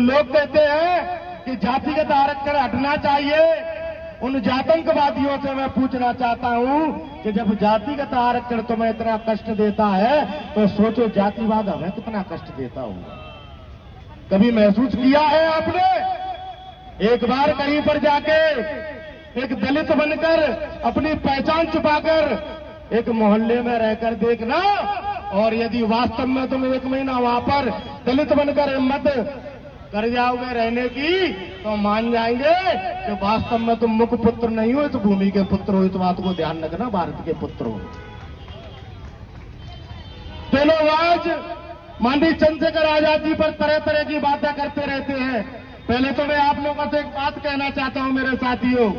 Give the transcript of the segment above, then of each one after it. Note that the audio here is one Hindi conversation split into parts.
लोग कहते हैं कि जातिगत आरक्षण हटना चाहिए, उन जातंकवादियों से मैं पूछना चाहता हूं कि जब जातिगत आरक्षण तुम्हें इतना कष्ट देता है तो सोचो जातिवाद हमें कितना कष्ट देता होगा। कभी महसूस किया है आपने? एक बार कहीं पर जाके एक दलित बनकर अपनी पहचान छुपाकर एक मोहल्ले में रहकर देखना, और यदि वास्तव में तुम 1 महीना वहां पर दलित बनकर हिम्मत कर जाओगे रहने की, तो मान जाएंगे कि वास्तव में तुम मुख पुत्र नहीं हो, इस भूमि के पुत्र हो। इस बात को ध्यान रखना, भारत के पुत्र हो। तो लोग आज माननीय चंद्रशेखर आजाद जी पर तरह तरह की बातें करते रहते हैं। पहले तो मैं आप लोगों से एक बात कहना चाहता हूं मेरे साथियों,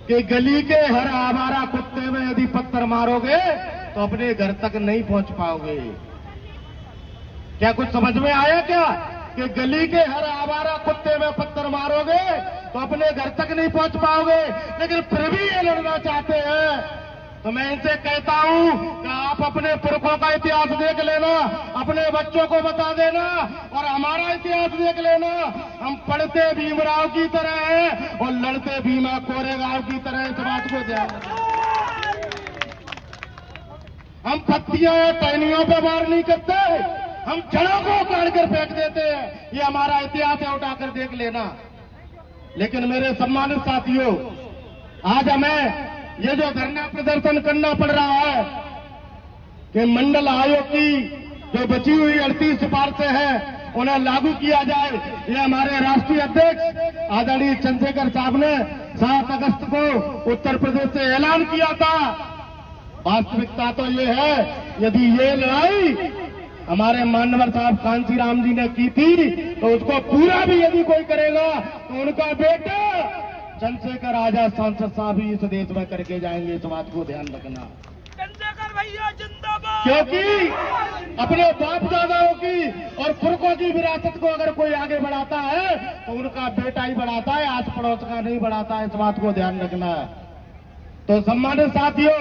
कि गली के हर आवारा कुत्ते में यदि पत्थर मारोगे तो अपने घर तक नहीं पहुंच पाओगे। क्या कुछ समझ में आया क्या? कि गली के हर आवारा कुत्ते में पत्थर मारोगे तो अपने घर तक नहीं पहुंच पाओगे। लेकिन फिर भी ये लड़ना चाहते हैं। तो मैं इनसे कहता हूं कि आप अपने पुरखों का इतिहास देख लेना, अपने बच्चों को बता देना, और हमारा इतिहास देख लेना। हम पढ़ते भीमराव की तरह हैं और लड़ते भीमा कोरेगांव की तरह। इस बात को ध्यान रखना। हम पत्तियां और टहनियों पर वार नहीं करते, हम जड़ों को उखाड़ कर फेंक देते हैं। ये हमारा इतिहास है, उठाकर देख लेना। लेकिन मेरे सम्मानित साथियों, आज हमें ये जो धरना प्रदर्शन करना पड़ रहा है कि मंडल आयोग की जो बची हुई 38 सिफारिशें हैं उन्हें लागू किया जाए, ये हमारे राष्ट्रीय अध्यक्ष आदरणीय चंद्रशेखर साहब ने 7 अगस्त को उत्तर प्रदेश से ऐलान किया था। वास्तविकता तो ये है, यदि ये लड़ाई हमारे मानवर साहब कांशीराम जी ने की थी तो उसको पूरा भी यदि कोई करेगा तो उनका बेटा चंद्रशेखर आजाद सांसद साहब ही इस देश में करके जाएंगे। इस बात को ध्यान रखना। चंद्रशेखर भैया जिंदाबाद। क्योंकि अपने बाप दादाओं की और पुरखों की विरासत को अगर कोई आगे बढ़ाता है तो उनका बेटा ही बढ़ाता है, आस पड़ोस का नहीं बढ़ाता है। इस बात को ध्यान रखना है। तो सम्मानित साथियों,